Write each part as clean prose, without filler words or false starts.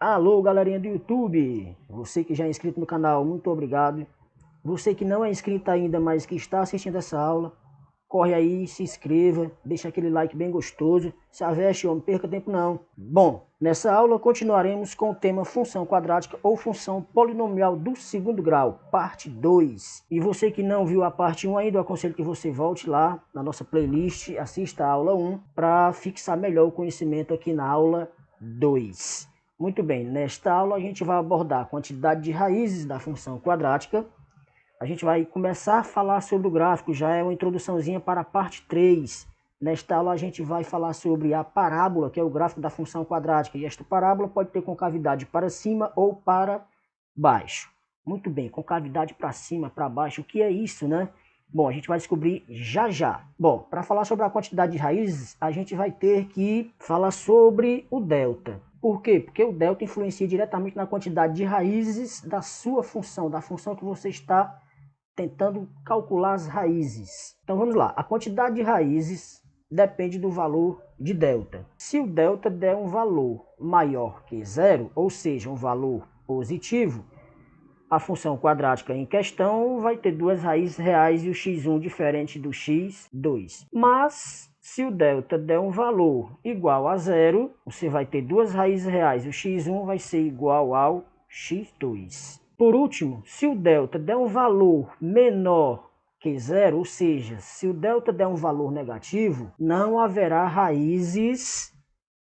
Alô, galerinha do YouTube! Você que já é inscrito no canal, muito obrigado. Você que não é inscrito ainda, mas que está assistindo essa aula, corre aí, se inscreva, deixa aquele like bem gostoso. Se aveste, homem, perca tempo não. Bom, nessa aula continuaremos com o tema função quadrática ou função polinomial do segundo grau, parte 2. E você que não viu a parte 1 ainda, eu aconselho que você volte lá na nossa playlist, assista a aula 1, para fixar melhor o conhecimento aqui na aula 2. Muito bem, nesta aula a gente vai abordar a quantidade de raízes da função quadrática. A gente vai começar a falar sobre o gráfico, já é uma introduçãozinha para a parte 3. Nesta aula a gente vai falar sobre a parábola, que é o gráfico da função quadrática. E esta parábola pode ter concavidade para cima ou para baixo. Muito bem, concavidade para cima, para baixo, o que é isso, né? Bom, a gente vai descobrir já já. Bom, para falar sobre a quantidade de raízes, a gente vai ter que falar sobre o delta. Por quê? Porque o delta influencia diretamente na quantidade de raízes da sua função, da função que você está tentando calcular as raízes. Então vamos lá, a quantidade de raízes depende do valor de delta. Se o delta der um valor maior que zero, ou seja, um valor positivo, a função quadrática em questão vai ter duas raízes reais e o x1 diferente do x2. Mas se o delta der um valor igual a zero, você vai ter duas raízes reais e o x1 vai ser igual ao x2. Por último, se o delta der um valor menor que zero, ou seja, se o delta der um valor negativo, não haverá raízes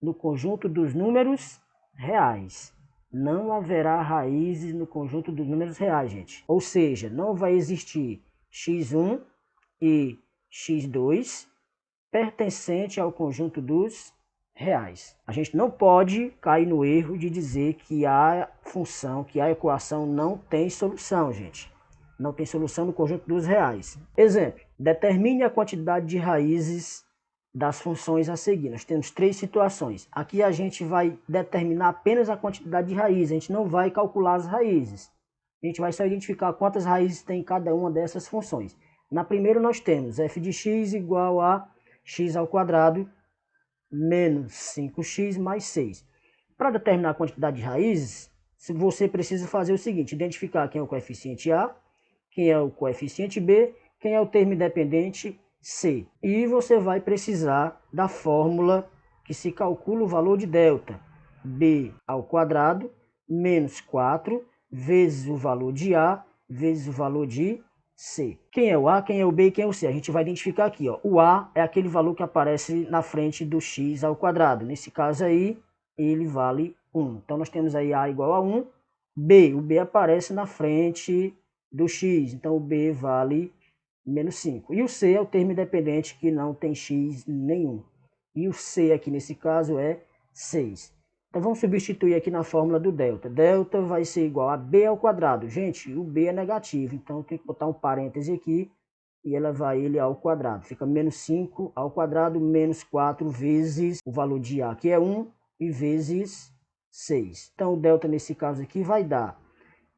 no conjunto dos números reais. Não haverá raízes no conjunto dos números reais, gente. Ou seja, não vai existir x1 e x2 pertencente ao conjunto dos reais. A gente não pode cair no erro de dizer que a função, que a equação não tem solução, gente. Não tem solução no conjunto dos reais. Exemplo, determine a quantidade de raízes das funções a seguir. Nós temos três situações. Aqui a gente vai determinar apenas a quantidade de raízes, a gente não vai calcular as raízes. A gente vai só identificar quantas raízes tem cada uma dessas funções. Na primeira nós temos f de x igual a x ao quadrado menos 5x mais 6. Para determinar a quantidade de raízes, você precisa fazer o seguinte, identificar quem é o coeficiente A, quem é o coeficiente B, quem é o termo independente C. E você vai precisar da fórmula que se calcula o valor de delta. B ao quadrado menos 4 vezes o valor de A vezes o valor de C. Quem é o A, quem é o B e quem é o C? A gente vai identificar aqui, ó. O A é aquele valor que aparece na frente do x ao quadrado. Nesse caso aí, ele vale 1. Então nós temos aí A igual a 1. B, o B aparece na frente do x, então o B vale menos 5. E o C é o termo independente que não tem x nenhum. E o C aqui nesse caso é 6. Então vamos substituir aqui na fórmula do delta. Delta vai ser igual a B ao quadrado. Gente, o B é negativo, então tem que botar um parêntese aqui e elevar ele ao quadrado. Fica menos 5 ao quadrado menos 4 vezes o valor de A, que é 1, e vezes 6. Então o delta nesse caso aqui vai dar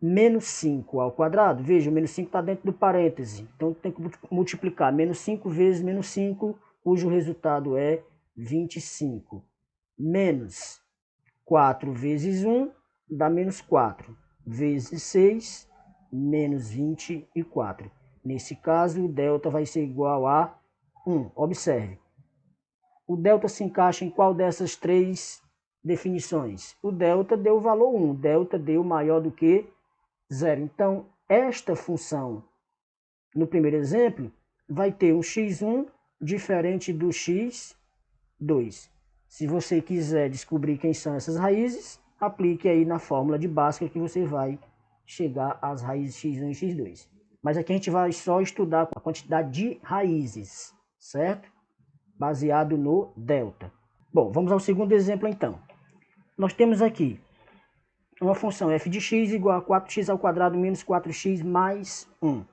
menos 5 ao quadrado. Veja, o menos 5 está dentro do parêntese. Então tem que multiplicar menos 5 vezes menos 5, cujo resultado é 25. Menos 4 vezes 1 dá menos 4. Vezes 6, menos 24. Nesse caso, o delta vai ser igual a 1. Observe. O delta se encaixa em qual dessas três definições? O delta deu o valor 1. O delta deu maior do que 0. Então, esta função, no primeiro exemplo, vai ter um x1 diferente do x2. Se você quiser descobrir quem são essas raízes, aplique aí na fórmula de Bhaskara que você vai chegar às raízes x1 e x2. Mas aqui a gente vai só estudar a quantidade de raízes, certo? Baseado no delta. Bom, vamos ao segundo exemplo então. Nós temos aqui uma função f de x igual a 4x ao quadrado menos 4x mais 1.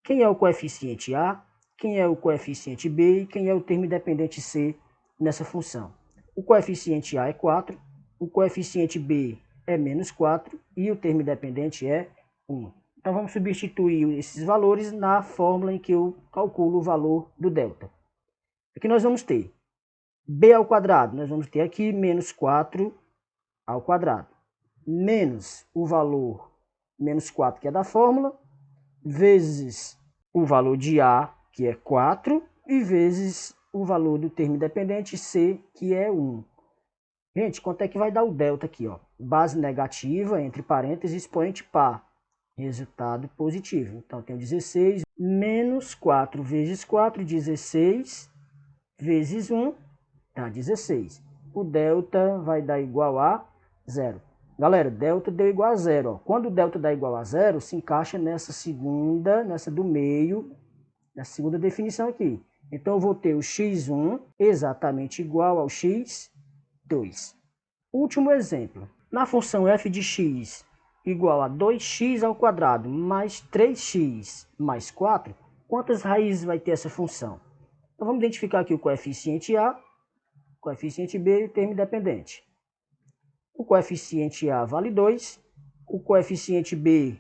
Quem é o coeficiente A, quem é o coeficiente B e quem é o termo independente C nessa função? O coeficiente A é 4, o coeficiente B é menos 4 e o termo independente é 1. Então vamos substituir esses valores na fórmula em que eu calculo o valor do delta. Aqui nós vamos ter B ao quadrado, nós vamos ter aqui menos 4 ao quadrado, menos o valor menos 4, que é da fórmula, vezes o valor de A, que é 4, e vezes o valor do termo independente C, que é 1. Gente, quanto é que vai dar o delta aqui? Ó? Base negativa, entre parênteses, expoente par. Resultado positivo. Então, eu tenho 16 menos 4 vezes 4, 16 vezes 1, dá 16. O delta vai dar igual a 0. Galera, delta deu igual a 0. Ó. Quando o delta dá igual a 0, se encaixa nessa segunda, nessa do meio, nessa segunda definição aqui. Então, eu vou ter o x1 exatamente igual ao x2. Último exemplo. Na função f de x igual a 2x ao quadrado mais 3x mais 4, quantas raízes vai ter essa função? Então, vamos identificar aqui o coeficiente A, o coeficiente B e o termo independente. O coeficiente A vale 2, o coeficiente B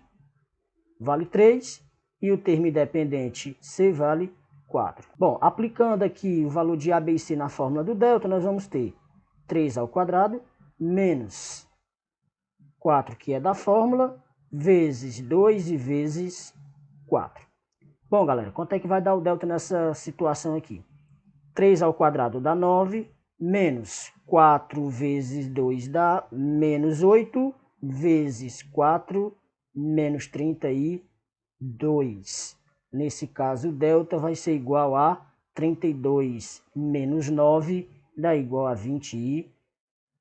vale 3 e o termo independente C vale 4. Bom, aplicando aqui o valor de A, B e C na fórmula do delta, nós vamos ter 3 ao quadrado menos 4, que é da fórmula, vezes 2 e vezes 4. Bom, galera, quanto é que vai dar o delta nessa situação aqui? 3 ao quadrado dá 9, menos 4 vezes 2 dá menos 8, vezes 4, menos 32. Nesse caso, o delta vai ser igual a 32 menos 9, dá igual a 20 e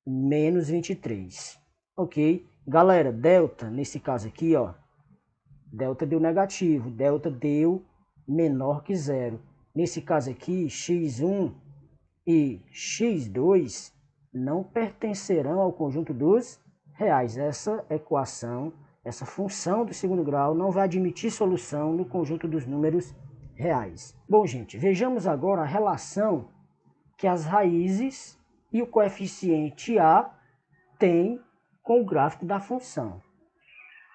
menos 23. Ok? Galera, delta, nesse caso aqui, ó, delta deu negativo, delta deu menor que zero. Nesse caso aqui, x1 e x2 não pertencerão ao conjunto dos reais. Essa equação, essa função do segundo grau não vai admitir solução no conjunto dos números reais. Bom, gente, vejamos agora a relação que as raízes e o coeficiente A têm com o gráfico da função.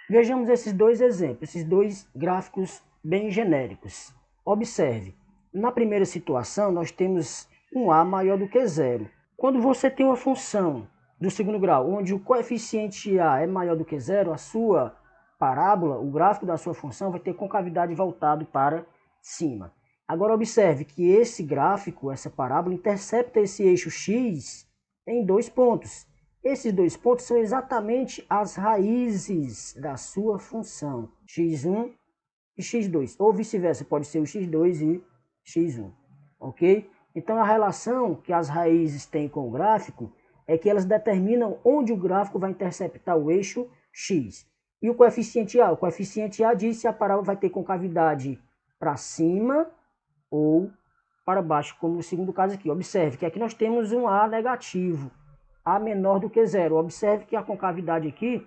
Vejamos esses dois exemplos, esses dois gráficos bem genéricos. Observe, na primeira situação nós temos um A maior do que zero. Quando você tem uma função do segundo grau, onde o coeficiente A é maior do que zero, a sua parábola, o gráfico da sua função vai ter concavidade voltado para cima. Agora observe que esse gráfico, essa parábola, intercepta esse eixo x em 2 pontos. Esses 2 pontos são exatamente as raízes da sua função, x1 e x2. Ou vice-versa, pode ser o x2 e x1. Ok? Então a relação que as raízes têm com o gráfico é que elas determinam onde o gráfico vai interceptar o eixo x. E o coeficiente A? O coeficiente A diz se a parábola vai ter concavidade para cima ou para baixo, como no segundo caso aqui. Observe que aqui nós temos um A negativo, A menor do que zero. Observe que a concavidade aqui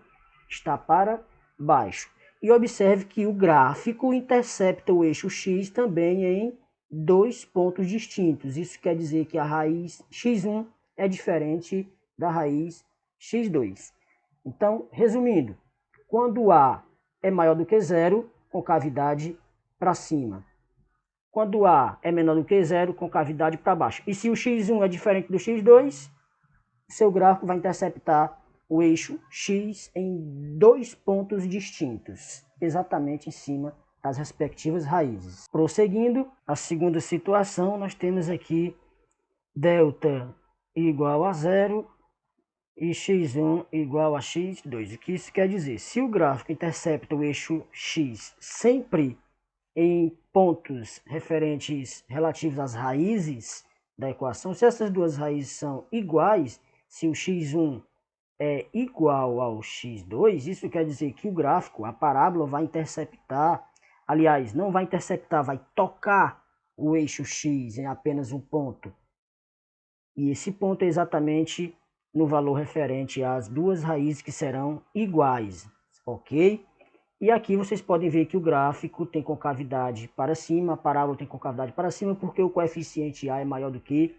está para baixo. E observe que o gráfico intercepta o eixo x também em 2 pontos distintos. Isso quer dizer que a raiz x1 é diferente da raiz x2. Então, resumindo, quando A é maior do que zero, concavidade para cima. Quando A é menor do que zero, concavidade para baixo. E se o x1 é diferente do x2, seu gráfico vai interceptar o eixo x em 2 pontos distintos, exatamente em cima das respectivas raízes. Prosseguindo, a segunda situação, nós temos aqui delta igual a zero e x1 igual a x2. O que isso quer dizer? Se o gráfico intercepta o eixo x sempre em pontos referentes relativos às raízes da equação, se essas duas raízes são iguais, se o x1 é igual ao x2, isso quer dizer que o gráfico, a parábola, vai interceptar, aliás, não vai interceptar, vai tocar o eixo x em apenas um ponto. E esse ponto é exatamente no valor referente às duas raízes que serão iguais, ok? E aqui vocês podem ver que o gráfico tem concavidade para cima, a parábola tem concavidade para cima, porque o coeficiente A é maior do que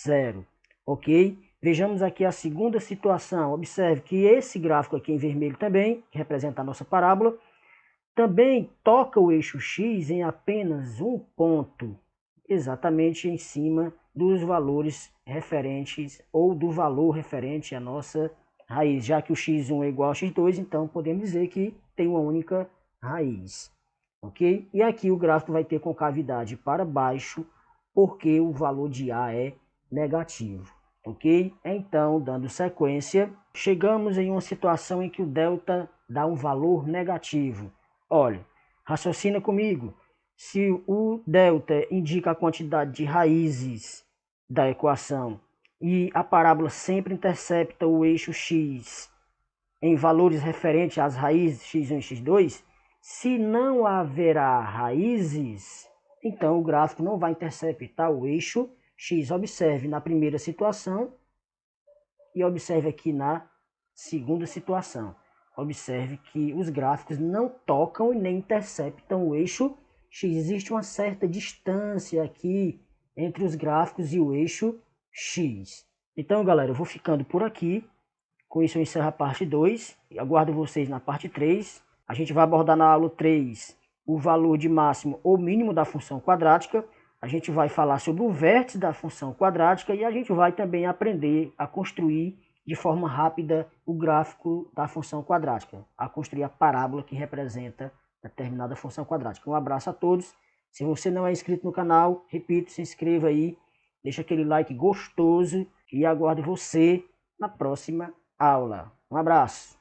zero, ok? Vejamos aqui a segunda situação. Observe que esse gráfico aqui em vermelho também, que representa a nossa parábola, também toca o eixo x em apenas um ponto, exatamente em cima dos valores referentes ou do valor referente à nossa raiz. Já que o x1 é igual a x2, então podemos dizer que tem uma única raiz. Ok? E aqui o gráfico vai ter concavidade para baixo, porque o valor de A é negativo. Ok? Então, dando sequência, chegamos em uma situação em que o delta dá um valor negativo. Olha, raciocina comigo. Se o delta indica a quantidade de raízes da equação e a parábola sempre intercepta o eixo x em valores referentes às raízes x1 e x2, se não haverá raízes, então o gráfico não vai interceptar o eixo x. Observe na primeira situação e observe aqui na segunda situação. Observe que os gráficos não tocam e nem interceptam o eixo x. Existe uma certa distância aqui entre os gráficos e o eixo x. Então, galera, eu vou ficando por aqui. Com isso eu encerro a parte 2 e aguardo vocês na parte 3. A gente vai abordar na aula 3 o valor de máximo ou mínimo da função quadrática. A gente vai falar sobre o vértice da função quadrática e a gente vai também aprender a construir de forma rápida o gráfico da função quadrática, a construir a parábola que representa determinada função quadrática. Um abraço a todos. Se você não é inscrito no canal, repito, se inscreva aí, deixa aquele like gostoso e aguardo você na próxima aula. Um abraço.